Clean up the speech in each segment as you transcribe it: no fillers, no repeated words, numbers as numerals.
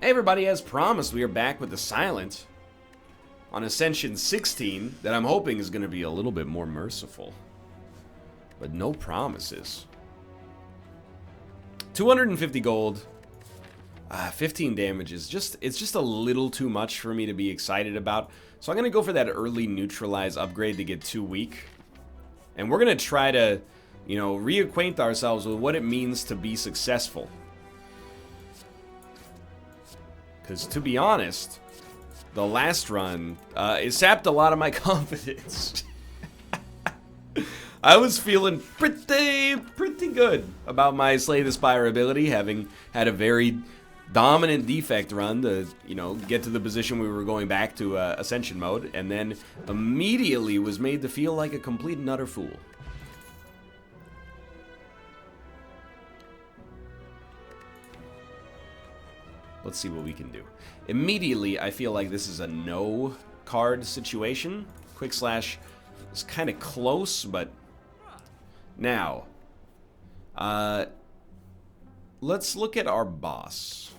Hey everybody, as promised, we are back with the Silent on Ascension 16 that I'm hoping is going to be a little bit more merciful. But no promises. 250 gold, 15 damage is it's just a little too much for me to be excited about. So I'm going to go for that early neutralize upgrade to get 2 weak. And we're going to try to, you know, reacquaint ourselves with what it means to be successful. Because to be honest, the last run, it sapped a lot of my confidence. I was feeling pretty good about my Slay the Spire ability, having had a very dominant defect run to, you know, get to the position we were going back to Ascension mode, and then immediately was made to feel like a complete and utter fool. Let's see what we can do. Immediately, I feel like this is a no card situation. Quick Slash is kind of close, but now, let's look at our boss.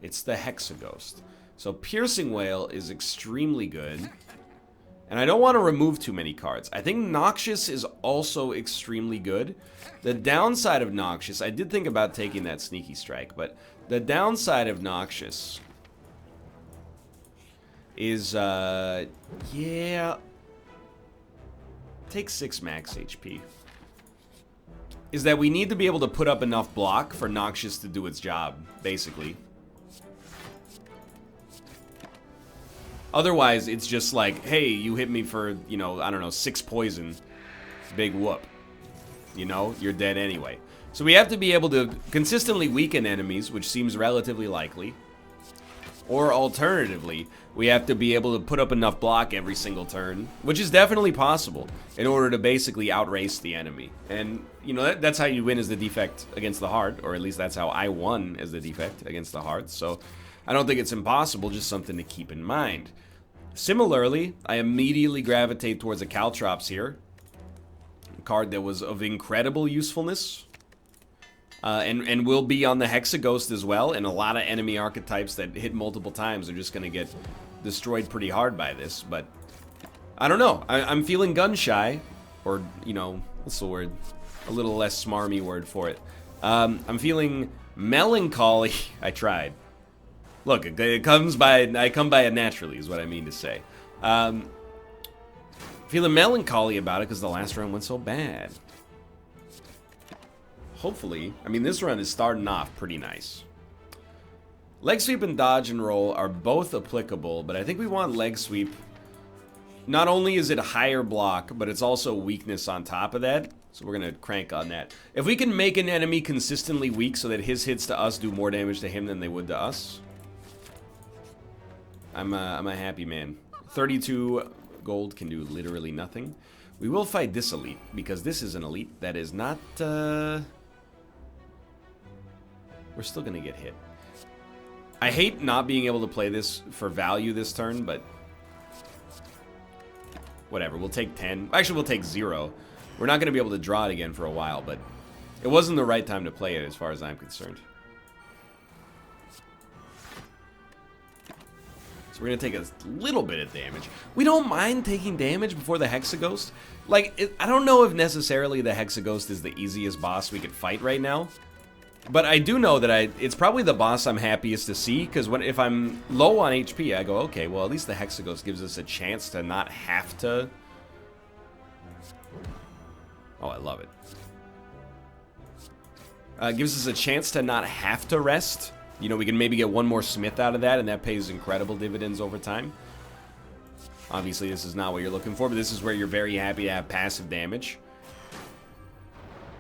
It's the Hexaghost. So Piercing Wail is extremely good. And I don't want to remove too many cards. I think Noxious is also extremely good. The downside of Noxious, I did think about taking that Sneaky Strike, but the downside of Noxious is, yeah, take 6 max HP. Is that we need to be able to put up enough block for Noxious to do its job, basically. Otherwise, it's just like, hey, you hit me for, you know, I don't know, 6 poison. Big whoop. You know, you're dead anyway. So we have to be able to consistently weaken enemies, which seems relatively likely. Or alternatively, we have to be able to put up enough block every single turn, which is definitely possible, in order to basically outrace the enemy. And, you know, that's how you win as the defect against the Heart, or at least that's how I won as the defect against the Heart. So I don't think it's impossible, just something to keep in mind. Similarly, I immediately gravitate towards a Caltrops here. A card that was of incredible usefulness. And will be on the Hexaghost as well, and a lot of enemy archetypes that hit multiple times are just going to get destroyed pretty hard by this, but I don't know. I'm feeling gun-shy, or, you know, what's the word? A little less smarmy word for it. I'm feeling melancholy. I tried. Look, it comes by, I come by it naturally, is what I mean to say. Feeling melancholy about it because the last run went so bad. Hopefully, I mean, this run is starting off pretty nice. Leg sweep and dodge and roll are both applicable, but I think we want leg sweep. Not only is it a higher block, but it's also weakness on top of that. So we're going to crank on that. If we can make an enemy consistently weak so that his hits to us do more damage to him than they would to us, I'm a happy man. 32 gold can do literally nothing. We will fight this elite, because this is an elite that is not, we're still going to get hit. I hate not being able to play this for value this turn, but whatever. We'll take 10. Actually, we'll take 0. We're not going to be able to draw it again for a while, but it wasn't the right time to play it as far as I'm concerned. So we're going to take a little bit of damage. We don't mind taking damage before the Hexaghost. Like, I don't know if necessarily the Hexaghost is the easiest boss we could fight right now. But I do know that it's probably the boss I'm happiest to see, because if I'm low on HP, I go, okay, well, at least the Hexaghost gives us a chance to not have to... Oh, I love it. Gives us a chance to not have to rest. You know, we can maybe get one more Smith out of that, and that pays incredible dividends over time. Obviously, this is not what you're looking for, but this is where you're very happy to have passive damage.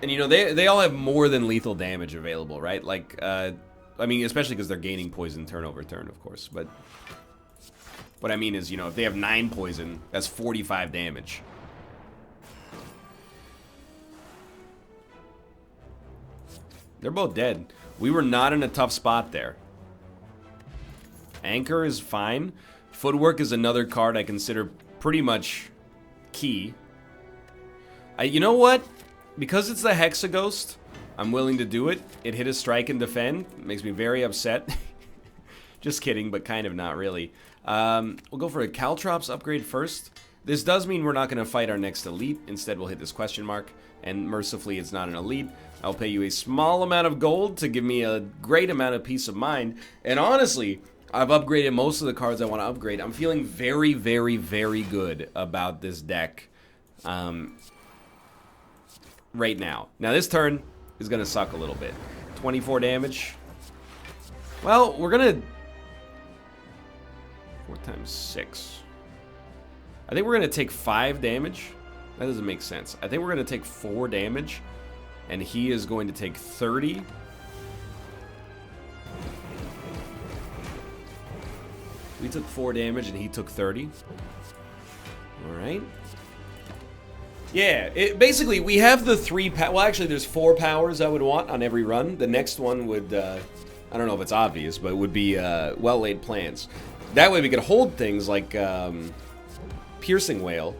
And, you know, they all have more than lethal damage available, right? Like, I mean, especially because they're gaining poison turn over turn, of course. But what I mean is, you know, if they have 9 poison, that's 45 damage. They're both dead. We were not in a tough spot there. Anchor is fine. Footwork is another card I consider pretty much key. You know what? Because it's the Hexaghost, I'm willing to do it. It hit a strike and defend. It makes me very upset. Just kidding, but kind of not really. We'll go for a Caltrops upgrade first. This does mean we're not going to fight our next elite. Instead, we'll hit this question mark. And mercifully, it's not an elite. I'll pay you a small amount of gold to give me a great amount of peace of mind. And honestly, I've upgraded most of the cards I want to upgrade. I'm feeling very, very, very good about this deck right now. Now, this turn is going to suck a little bit. 24 damage. Well, we're going to... 4 times 6. I think we're going to take 5 damage. That doesn't make sense. I think we're going to take 4 damage. And he is going to take 30. We took 4 damage and he took 30. Alright. Yeah, basically we have the 3 well, actually there's 4 powers I would want on every run. The next one would, I don't know if it's obvious, but it would be well-laid plans. That way we could hold things like Piercing Wail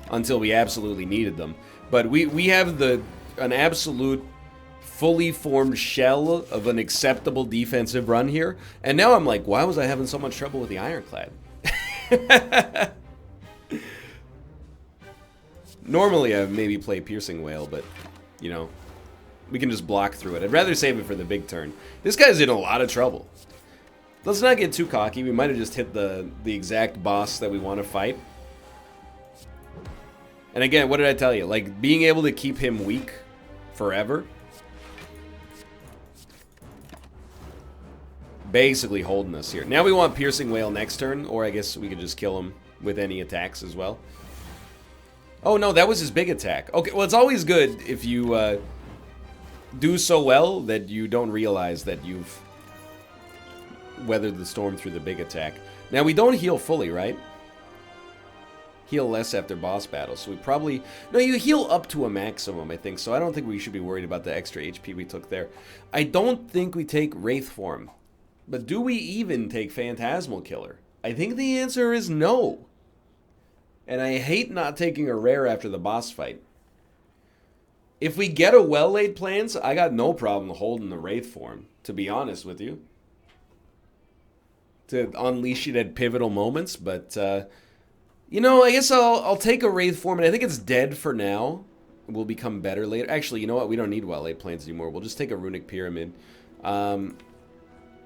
until we absolutely needed them. But we have an absolute fully formed shell of an acceptable defensive run here. And now I'm like, why was I having so much trouble with the Ironclad? Normally I maybe play Piercing Wail, but, you know, we can just block through it. I'd rather save it for the big turn. This guy's in a lot of trouble. Let's not get too cocky. We might have just hit the exact boss that we want to fight. And again, what did I tell you? Like, being able to keep him weak forever. Basically holding us here. Now we want Piercing Wail next turn, or I guess we could just kill him with any attacks as well. Oh no, that was his big attack. Okay, well it's always good if you do so well that you don't realize that you've weathered the storm through the big attack. Now we don't heal fully, right? Heal less after boss battles, so we probably... No, you heal up to a maximum, I think, so I don't think we should be worried about the extra HP we took there. I don't think we take Wraith Form, but do we even take Phantasmal Killer? I think the answer is no. And I hate not taking a rare after the boss fight. If we get a well-laid plans, I got no problem holding the Wraith Form, to be honest with you. To unleash it at pivotal moments, but... you know, I guess I'll take a Wraith Form, and I think it's dead for now. It will become better later. Actually, you know what? We don't need well-laid plans anymore. We'll just take a Runic Pyramid. And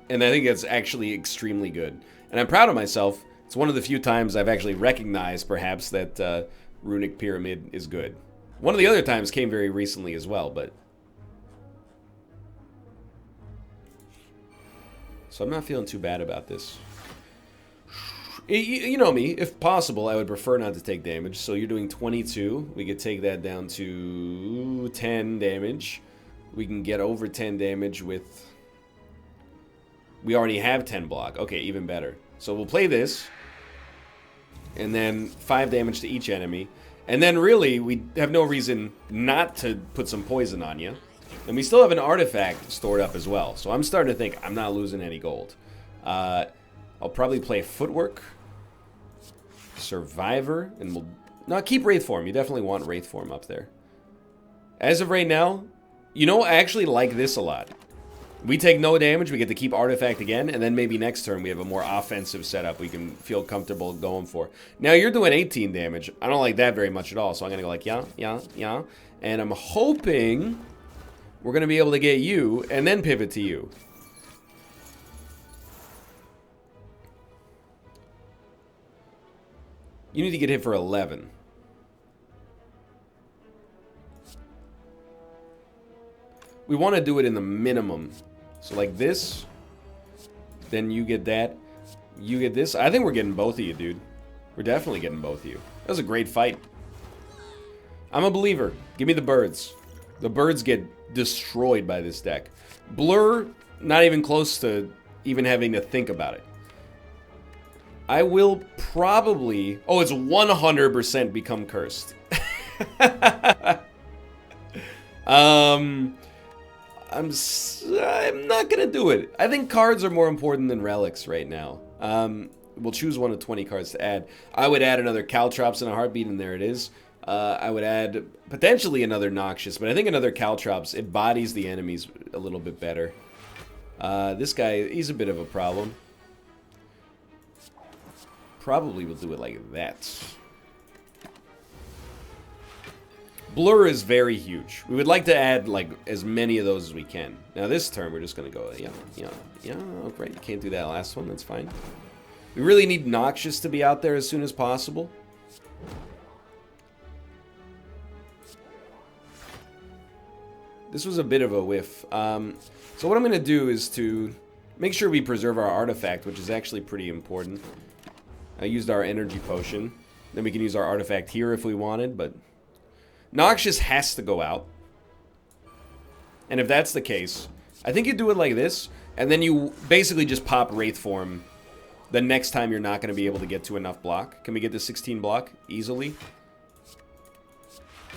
I think it's actually extremely good. And I'm proud of myself. It's one of the few times I've actually recognized, perhaps, that Runic Pyramid is good. One of the other times came very recently as well, but... So I'm not feeling too bad about this. You know me, if possible, I would prefer not to take damage. So you're doing 22. We could take that down to 10 damage. We can get over 10 damage with... We already have 10 block. Okay, even better. So we'll play this. And then 5 damage to each enemy. And then really, we have no reason not to put some poison on you. And we still have an artifact stored up as well. So I'm starting to think I'm not losing any gold. I'll probably play Footwork, Survivor, and we'll... No, keep Wraith Form. You definitely want Wraith Form up there. As of right now, you know, I actually like this a lot. We take no damage, we get to keep Artifact again, and then maybe next turn we have a more offensive setup we can feel comfortable going for. Now, you're doing 18 damage. I don't like that very much at all, so I'm going to go like, yeah. And I'm hoping we're going to be able to get you, and then pivot to you. You need to get hit for 11. We want to do it in the minimum. So like this. Then you get that. You get this. I think we're getting both of you, dude. We're definitely getting both of you. That was a great fight. I'm a believer. Give me the birds. The birds get destroyed by this deck. Blur, not even close to even having to think about it. I will probably... Oh, it's 100% become cursed. I'm not going to do it. I think cards are more important than relics right now. We'll choose one of 20 cards to add. I would add another Caltrops in a heartbeat, and there it is. I would add potentially another Noxious, but I think another Caltrops, it bodies the enemies a little bit better. This guy, he's a bit of a problem. Probably will do it like that. Blur is very huge. We would like to add like as many of those as we can. Now this turn we're just gonna go, yeah, oh, great, can't do that last one, that's fine. We really need Noxious to be out there as soon as possible. This was a bit of a whiff. So what I'm gonna do is to make sure we preserve our artifact, which is actually pretty important. I used our energy potion. Then we can use our artifact here if we wanted, but Noxious has to go out. And if that's the case, I think you do it like this, and then you basically just pop Wraith Form the next time you're not going to be able to get to enough block. Can we get to 16 block easily?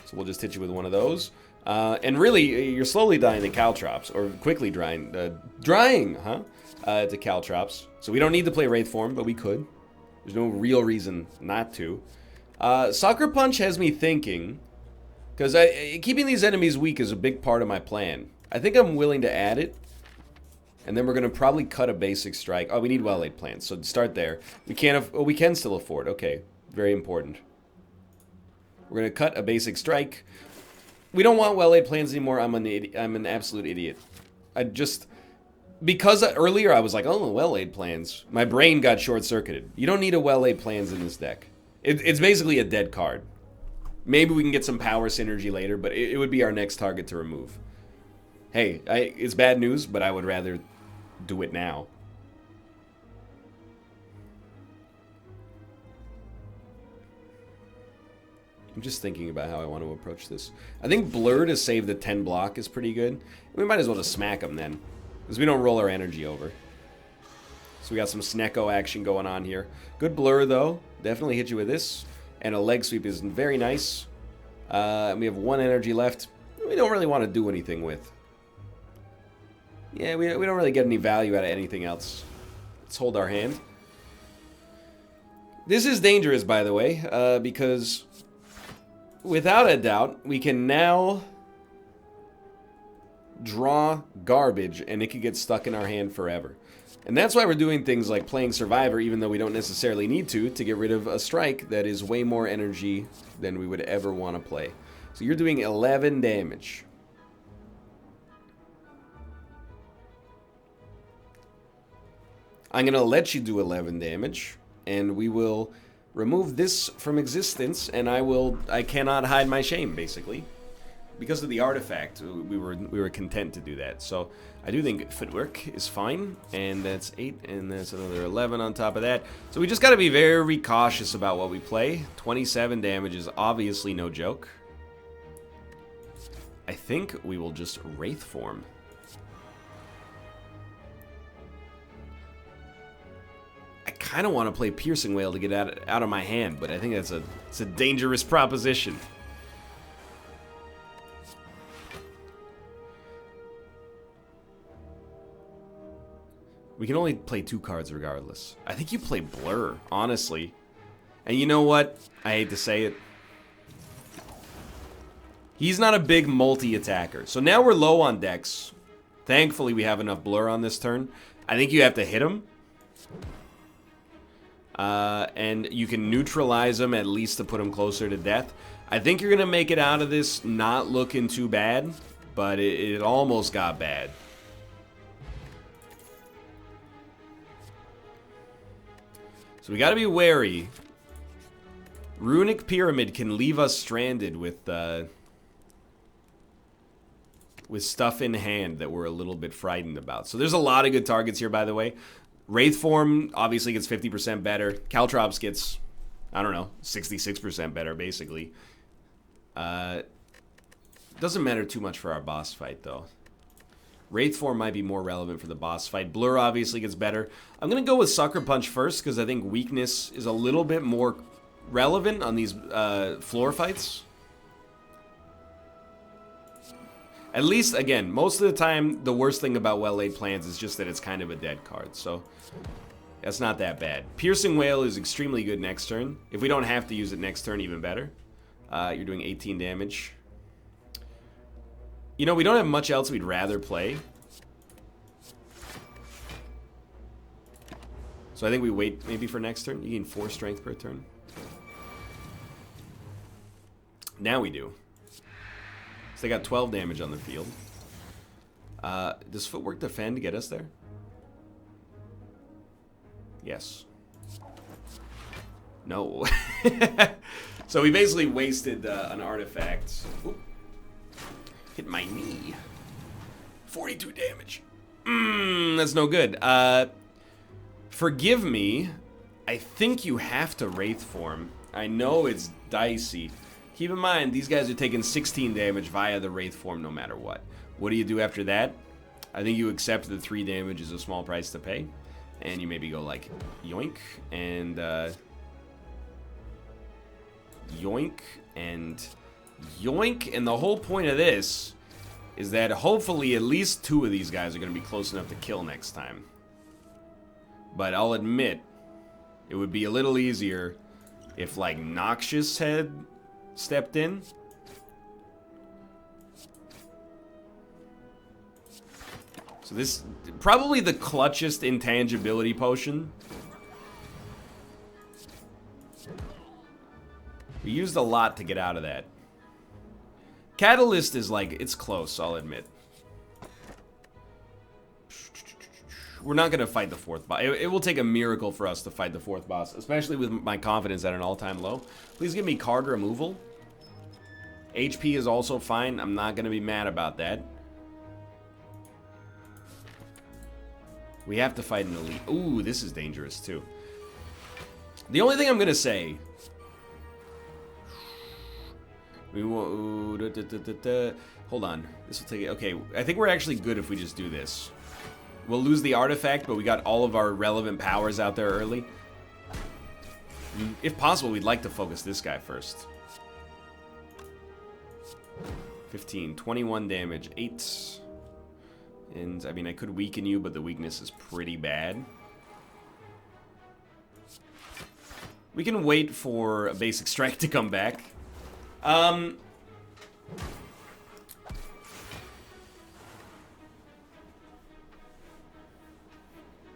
So we'll just hit you with one of those. And really, you're slowly dying to Caltrops, or quickly drying to Caltrops. So we don't need to play Wraith Form, but we could. There's no real reason not to. Sucker Punch has me thinking, because keeping these enemies weak is a big part of my plan. I think I'm willing to add it. And then we're going to probably cut a basic strike. Oh, we need well-laid plans, so start there. We can't. We can still afford. Okay, very important. We're going to cut a basic strike. We don't want well-laid plans anymore. I'm an absolute idiot. Because earlier I was like, oh, well-laid plans. My brain got short-circuited. You don't need a well-laid plans in this deck. It's basically a dead card. Maybe we can get some power synergy later, but it would be our next target to remove. Hey, it's bad news, but I would rather do it now. I'm just thinking about how I want to approach this. I think Blur to save the 10 block is pretty good. We might as well just smack them then, because we don't roll our energy over. So we got some Snecko action going on here. Good Blur, though. Definitely hit you with this. And a leg sweep is very nice. And we have one energy left. We don't really want to do anything with. Yeah, we don't really get any value out of anything else. Let's hold our hand. This is dangerous, by the way, because without a doubt, we can now draw garbage, and it could get stuck in our hand forever. And that's why we're doing things like playing Survivor, even though we don't necessarily need to get rid of a strike that is way more energy than we would ever want to play. So you're doing 11 damage. I'm going to let you do 11 damage, and we will remove this from existence, and I cannot hide my shame, basically. Because of the artifact, we were content to do that. So I do think footwork is fine, and that's 8, and that's another 11 on top of that. So we just got to be very cautious about what we play. 27 damage is obviously no joke. I think we will just Wraith Form. I kind of want to play Piercing Wail to get out of my hand, but I think it's a dangerous proposition. We can only play 2 cards regardless. I think you play Blur, honestly. And you know what? I hate to say it. He's not a big multi-attacker. So now we're low on decks. Thankfully, we have enough Blur on this turn. I think you have to hit him. And you can neutralize him at least to put him closer to death. I think you're going to make it out of this not looking too bad. But it almost got bad. So we got to be wary. Runic Pyramid can leave us stranded with stuff in hand that we're a little bit frightened about. So there's a lot of good targets here, by the way. Wraith Form obviously gets 50% better. Caltrops gets, I don't know, 66% better, basically. Doesn't matter too much for our boss fight, though. Wraith Form might be more relevant for the boss fight. Blur obviously gets better. I'm going to go with Sucker Punch first, because I think weakness is a little bit more relevant on these floor fights. At least, again, most of the time, the worst thing about well-laid plans is just that it's kind of a dead card, so that's not that bad. Piercing Wail is extremely good next turn. If we don't have to use it next turn, even better. You're doing 18 damage. You know, we don't have much else we'd rather play. So I think we wait maybe for next turn. You gain 4 strength per turn. Now we do. So they got 12 damage on the field. Does footwork defend to get us there? Yes. No. So we basically wasted an artifact. Oop. Hit my knee. 42 damage. That's no good. Forgive me. I think you have to Wraith form. I know it's dicey. Keep in mind, these guys are taking 16 damage via the Wraith form no matter what. What do you do after that? I think you accept that 3 damage is a small price to pay. And you maybe go like, yoink, and yoink, and yoink. And the whole point of this is that hopefully at least 2 of these guys are going to be close enough to kill next time. But I'll admit, it would be a little easier if like Noxious had stepped in. So this, probably the clutchest intangibility potion. We used a lot to get out of that. Catalyst is like, it's close, I'll admit. We're not going to fight the 4th boss. It will take a miracle for us to fight the 4th boss, especially with my confidence at an all-time low. Please give me card removal. HP is also fine. I'm not going to be mad about that. We have to fight an elite. Ooh, this is dangerous too. The only thing I'm going to say... Hold on. This will take it. Okay, I think we're actually good if we just do this. We'll lose the artifact, but we got all of our relevant powers out there early. If possible, we'd like to focus this guy first. 15, 21 damage, 8. And, I mean, I could weaken you, but the weakness is pretty bad. We can wait for a basic strike to come back.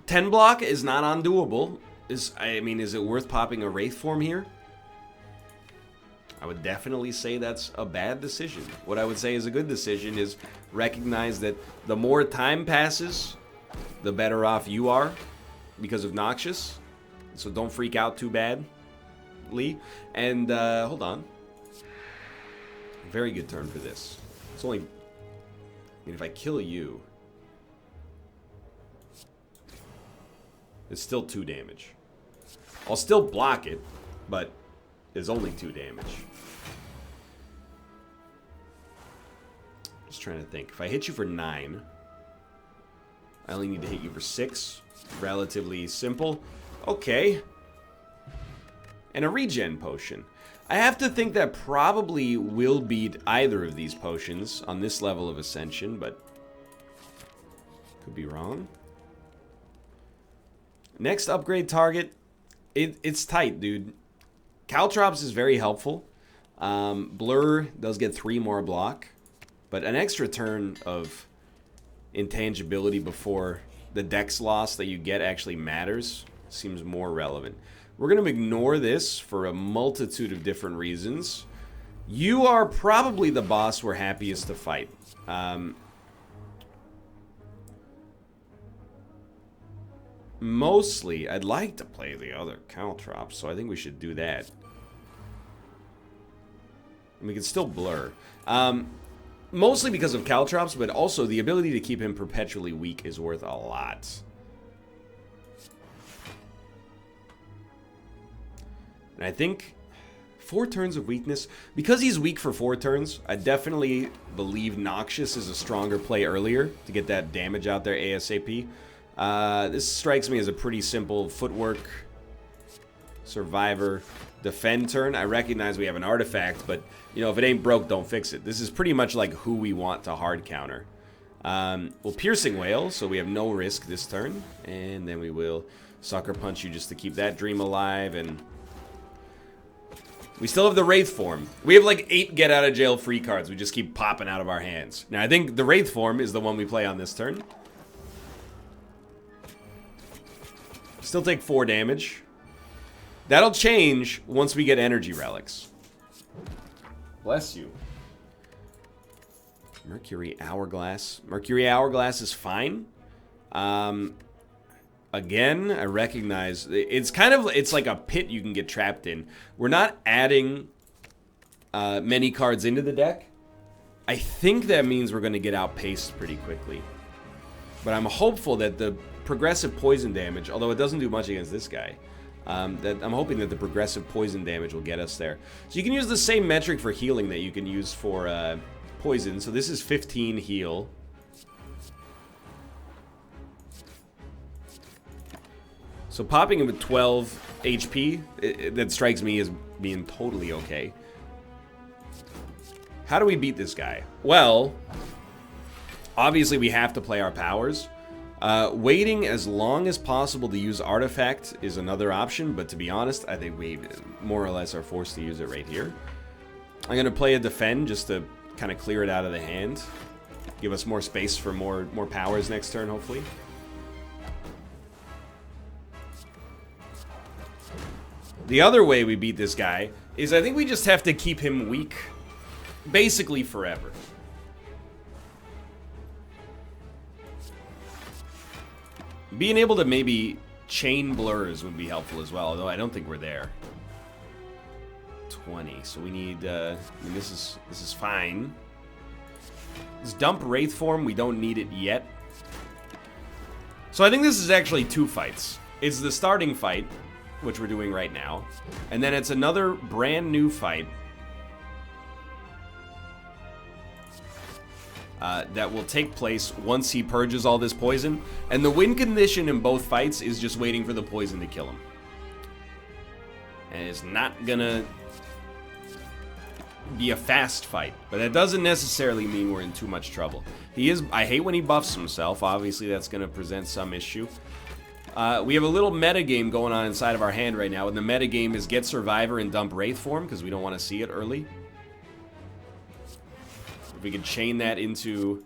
10 block is not undoable. I mean, is it worth popping a Wraith form here? I would definitely say that's a bad decision. What I would say is a good decision is recognize that the more time passes, the better off you are because of Noxious. So don't freak out too badly. And, hold on. Very good turn for this. It's only... I mean, if I kill you... It's still 2 damage. I'll still block it, but it's only 2 damage. Just trying to think. If I hit you for 9, I only need to hit you for 6. Relatively simple. Okay. And a regen potion. I have to think that probably will beat either of these potions on this level of Ascension, but could be wrong. Next upgrade target, it's tight, dude. Caltrops is very helpful. Blur does get 3 more block, but an extra turn of intangibility before the dex loss that you get actually matters seems more relevant. We're going to ignore this for a multitude of different reasons. You are probably the boss we're happiest to fight. Mostly, I'd like to play the other Caltrops, so I think we should do that. And we can still blur. Mostly because of Caltrops, but also the ability to keep him perpetually weak is worth a lot. And I think 4 turns of weakness. Because he's weak for 4 turns, I definitely believe Noxious is a stronger play earlier to get that damage out there ASAP. This strikes me as a pretty simple footwork, survivor, defend turn. I recognize we have an artifact, but, you know, if it ain't broke, don't fix it. This is pretty much like who we want to hard counter. We'll Piercing Wail, so we have no risk this turn. And then we will Sucker Punch you just to keep that dream alive. And We still have the Wraith form. We have like 8 get out of jail free cards. We just keep popping out of our hands. Now I think the Wraith form is the one we play on this turn. Still take 4 damage. That'll change once we get energy relics. Bless you. Mercury Hourglass. Mercury Hourglass is fine. Again, I recognize it's like a pit you can get trapped in. We're not adding many cards into the deck. I think that means we're going to get outpaced pretty quickly. But I'm hopeful that the progressive poison damage, although it doesn't do much against this guy, that I'm hoping that the progressive poison damage will get us there. So you can use the same metric for healing that you can use for poison. So this is 15 heal. So popping him with 12 HP, that strikes me as being totally okay. How do we beat this guy? Well, obviously we have to play our powers. Waiting as long as possible to use Artifact is another option, but to be honest, I think we more or less are forced to use it right here. I'm going to play a Defend just to kind of clear it out of the hand. Give us more space for more powers next turn, hopefully. The other way we beat this guy is I think we just have to keep him weak basically forever. Being able to maybe chain blurs would be helpful as well, although I don't think we're there. 20, so we need, I mean, this is fine. This dump Wraith form, we don't need it yet. So I think this is actually 2 fights. It's the starting fight, which we're doing right now, and then it's another brand new fight that will take place once he purges all this poison, and the win condition in both fights is just waiting for the poison to kill him. And it's not gonna be a fast fight, but that doesn't necessarily mean we're in too much trouble. I hate when he buffs himself. Obviously that's gonna present some issue. We have a little meta game going on inside of our hand right now, and the meta game is get Survivor and dump Wraith form because we don't want to see it early. If we could chain that into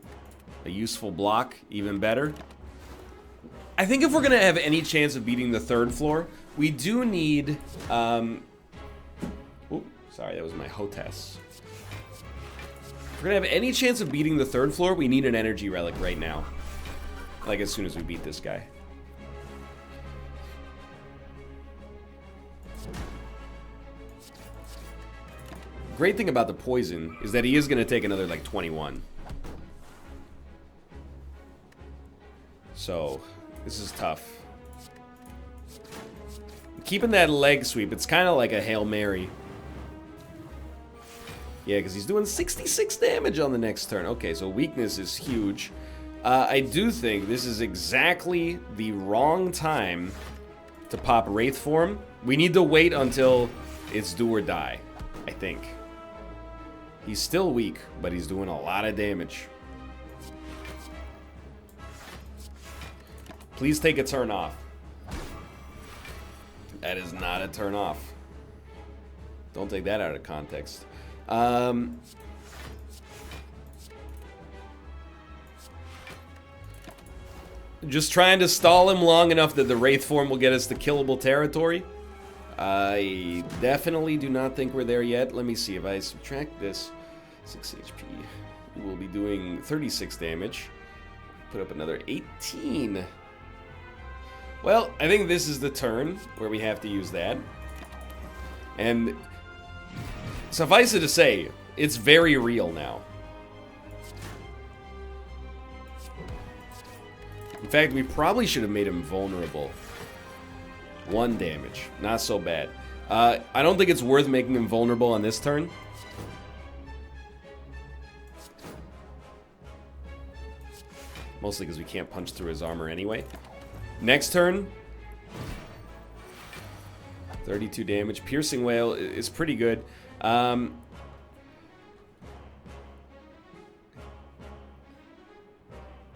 a useful block, even better. I think if we're going to have any chance of beating the 3rd floor, we do need... Ooh, sorry, that was my hotess. If we're going to have any chance of beating the 3rd floor, we need an energy relic right now. Like as soon as we beat this guy. Great thing about the poison is that he is going to take another, like, 21. So, this is tough. Keeping that leg sweep, it's kind of like a Hail Mary. Yeah, because he's doing 66 damage on the next turn. Okay, so weakness is huge. I do think this is exactly the wrong time to pop Wraith form. We need to wait until it's do or die, I think. He's still weak, but he's doing a lot of damage. Please take a turn off. That is not a turn off. Don't take that out of context. Just trying to stall him long enough that the Wraith form will get us to killable territory. I definitely do not think we're there yet. Let me see. If I subtract this, 6 HP, we will be doing 36 damage. Put up another 18. Well, I think this is the turn where we have to use that. And suffice it to say, it's very real now. In fact, we probably should have made him vulnerable. 1 damage. Not so bad. I don't think it's worth making him vulnerable on this turn. Mostly because we can't punch through his armor anyway. Next turn. 32 damage. Piercing Wail is pretty good. I'm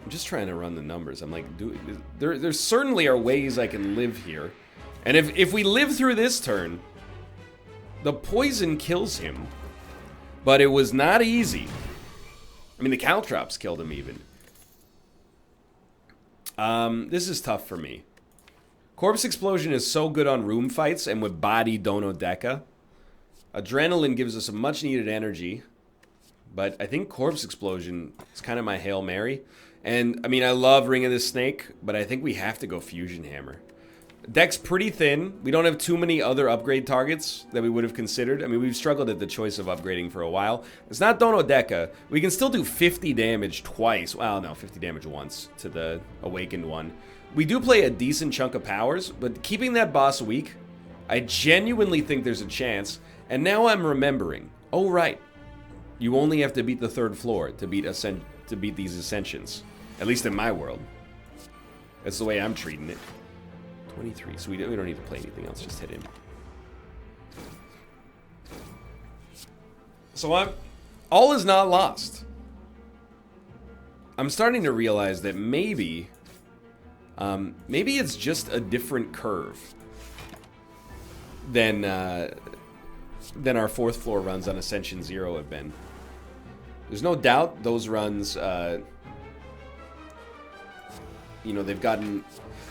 just trying to run the numbers. I'm like, there certainly are ways I can live here. And if we live through this turn, The poison kills him, but it was not easy. I mean, the caltrops killed him even. This is tough for me. Corpse Explosion is so good on room fights and with body Dono Deca. Adrenaline gives us a much needed energy. But I think Corpse Explosion is kind of my Hail Mary. And, I mean, I love Ring of the Snake, but I think we have to go Fusion Hammer. Deck's pretty thin. We don't have too many other upgrade targets that we would have considered. I mean, we've struggled at the choice of upgrading for a while. It's not Dono Deca. We can still do 50 damage twice. Well, no, 50 damage once to the Awakened one. We do play a decent chunk of powers, but keeping that boss weak, I genuinely think there's a chance. And now I'm remembering. Oh, right. You only have to beat the 3rd floor to beat these Ascensions. At least in my world. That's the way I'm treating it. 23, so we don't need to play anything else, just hit him. So all is not lost. I'm starting to realize that maybe it's just a different curve than our 4th floor runs on Ascension 0 have been. There's no doubt those runs, you know, they've gotten,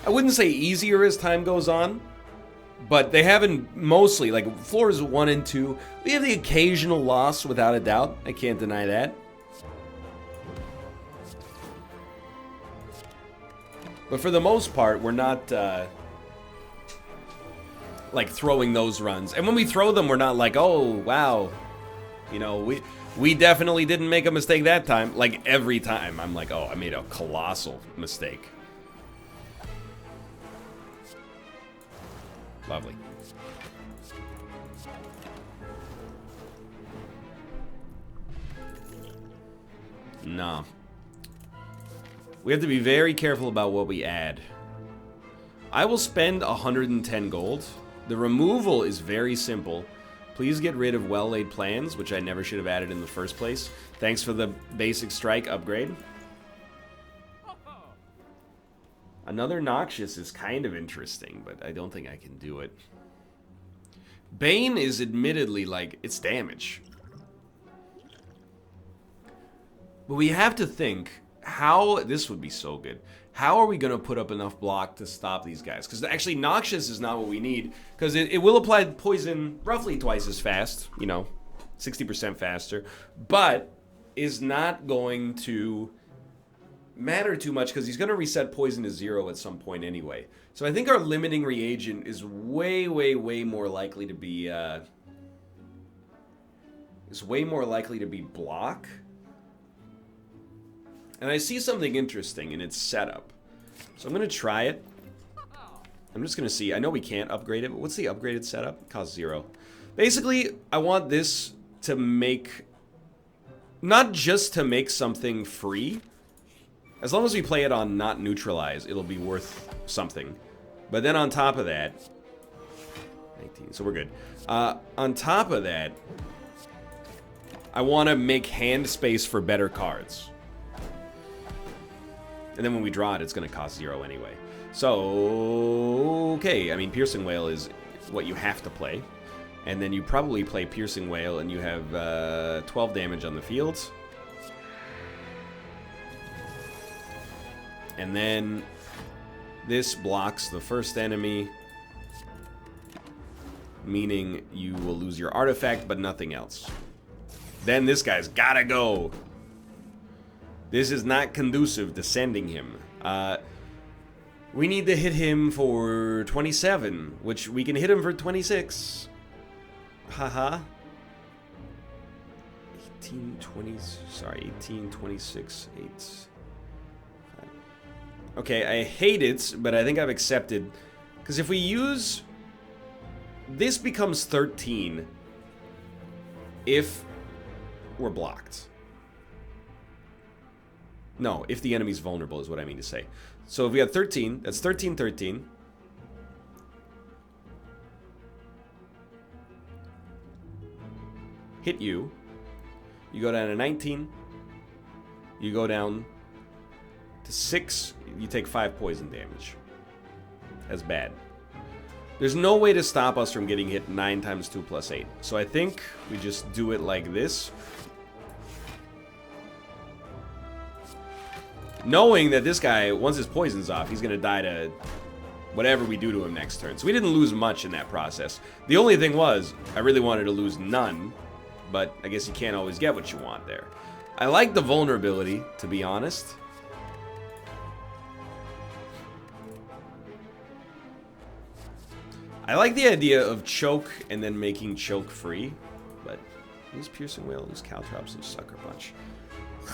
I wouldn't say easier as time goes on, but they haven't mostly, like floors 1 and 2, we have the occasional loss without a doubt. I can't deny that. But for the most part, we're not, like throwing those runs. And when we throw them, we're not like, oh, wow, you know, we definitely didn't make a mistake that time. Like every time, I'm like, oh, I made a colossal mistake. Lovely. No. We have to be very careful about what we add. I will spend 110 gold. The removal is very simple. Please get rid of well-laid plans, which I never should have added in the first place. Thanks for the basic strike upgrade. Another Noxious is kind of interesting, but I don't think I can do it. Bane is admittedly, like, it's damage. But we have to think how, this would be so good. How are we going to put up enough block to stop these guys? Because actually Noxious is not what we need, because it will apply poison roughly twice as fast, you know, 60% faster, but is not going to matter too much because he's going to reset poison to 0 at some point anyway. So I think our limiting reagent is way, way, way more likely to be block. And I see something interesting in its setup. So I'm going to try it. I'm just going to see. I know we can't upgrade it, but what's the upgraded setup? It costs 0. Basically, I want this to make, not just to make something free. As long as we play it on not neutralize, it'll be worth something. But then on top of that, 19, so we're good. On top of that, I want to make hand space for better cards. And then when we draw it, it's going to cost 0 anyway. So, okay, I mean, Piercing Wail is what you have to play. And then you probably play Piercing Wail and you have 12 damage on the field. And then this blocks the first enemy, meaning you will lose your artifact, but nothing else. Then this guy's gotta go. This is not conducive to sending him. We need to hit him for 27, which we can hit him for 26. Haha. 18, 20, sorry, 18, 26, 8. Okay, I hate it, but I think I've accepted. Because if we use... This becomes 13 if we're blocked. No, if the enemy's vulnerable is what I mean to say. So if we had 13, that's 13, 13. Hit you. You go down to 19. You go down to 6. You take 5 poison damage. That's bad. There's no way to stop us from getting hit 9 times 2 plus 8. So I think we just do it like this. Knowing that this guy, once his poison's off, he's going to die to whatever we do to him next turn. So we didn't lose much in that process. The only thing was, I really wanted to lose none. But I guess you can't always get what you want there. I like the vulnerability, to be honest. I like the idea of choke and then making choke free, but lose piercing whale, lose caltrops, lose sucker punch.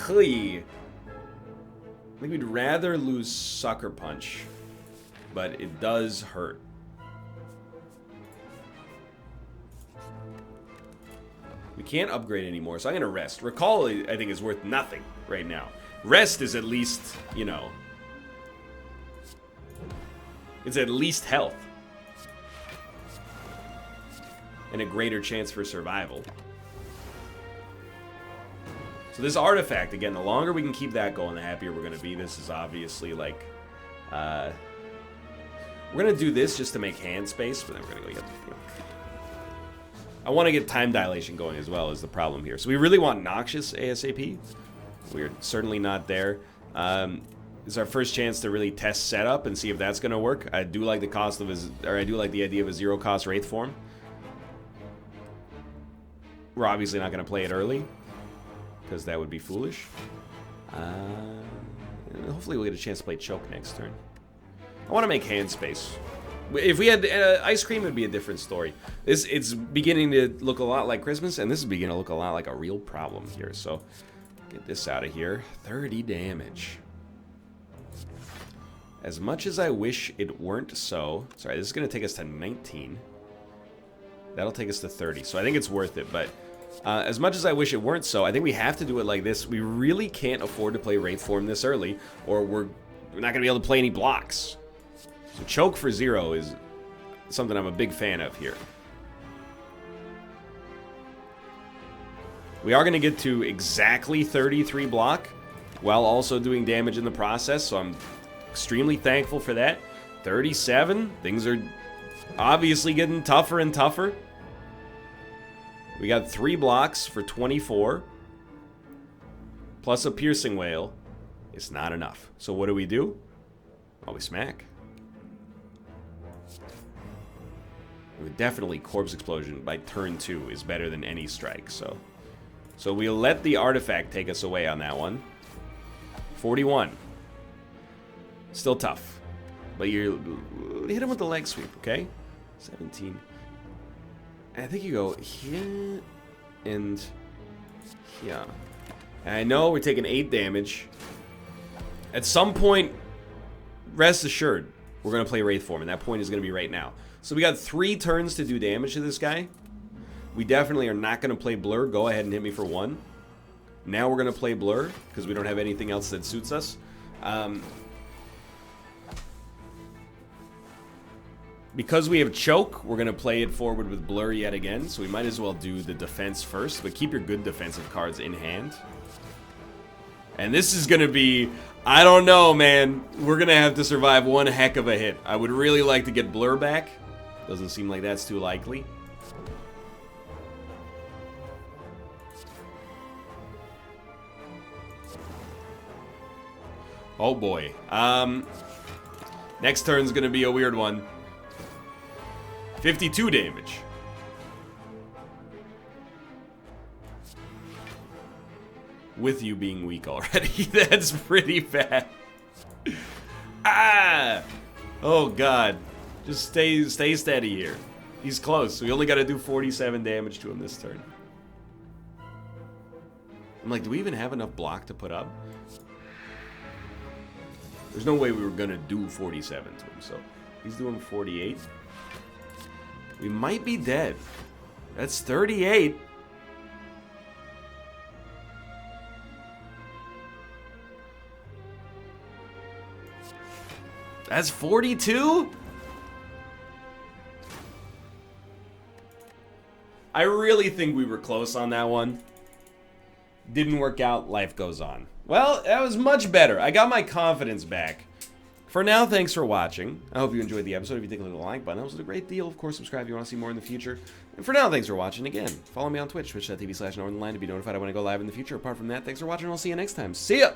Hey, I think we'd rather lose sucker punch, but it does hurt. We can't upgrade anymore, so I'm gonna rest. Recall, I think, is worth nothing right now. Rest is at least, you know, it's at least health. And a greater chance for survival. So this artifact, again, the longer we can keep that going, the happier we're going to be. This is obviously like... we're going to do this just to make hand space, but then we're going to go get... You know. I want to get time dilation going as well, is the problem here. So we really want Noxious ASAP. We're certainly not there. It's our first chance to really test setup and see if that's going to work. I do like the cost of his... Or I do like the idea of a zero-cost Wraith form. We're obviously not going to play it early, because that would be foolish. Hopefully we'll get a chance to play choke next turn. I want to make hand space. If we had ice cream, it would be a different story. It's beginning to look a lot like Christmas, and this is beginning to look a lot like a real problem here. So get this out of here. 30 damage. As much as I wish it weren't so... Sorry, this is going to take us to 19. That'll take us to 30, so I think it's worth it, but... as much as I wish it weren't so, I think we have to do it like this. We really can't afford to play Wraith form this early, or we're not going to be able to play any blocks. So choke for 0 is something I'm a big fan of here. We are going to get to exactly 33 block, while also doing damage in the process, so I'm extremely thankful for that. 37, things are obviously getting tougher and tougher. We got 3 blocks for 24. Plus a piercing whale. It's not enough. So what do? Oh, we smack. Definitely Corpse Explosion by turn 2 is better than any strike. So we'll let the artifact take us away on that one. 41. Still tough. But you hit him with the leg sweep, okay? 17. I think you go here and here. And I know we're taking 8 damage. At some point, rest assured, we're going to play Wraith form, and that point is going to be right now. So we got 3 turns to do damage to this guy. We definitely are not going to play Blur. Go ahead and hit me for 1. Now we're going to play Blur, because we don't have anything else that suits us. Because we have choke, we're going to play it forward with Blur yet again, so we might as well do the defense first, but keep your good defensive cards in hand. And this is going to be, I don't know, man. We're going to have to survive one heck of a hit. I would really like to get Blur back. Doesn't seem like that's too likely. Oh boy. Next turn's going to be a weird one. 52 damage. With you being weak already. That's pretty bad. Ah! Oh god. Just stay steady here. He's close. We only got to do 47 damage to him this turn. I'm like, do we even have enough block to put up? There's no way we were going to do 47 to him, so he's doing 48. We might be dead. That's 38. That's 42? I really think we were close on that one. Didn't work out. Life goes on. Well, that was much better. I got my confidence back For now, thanks for watching. I hope you enjoyed the episode. If you did, click the like button. That was a great deal. Of course, subscribe if you want to see more in the future. And for now, thanks for watching. Again, follow me on Twitch, twitch.tv/Northernlion to be notified when I go live in the future. Apart from that, thanks for watching. I'll see you next time. See ya!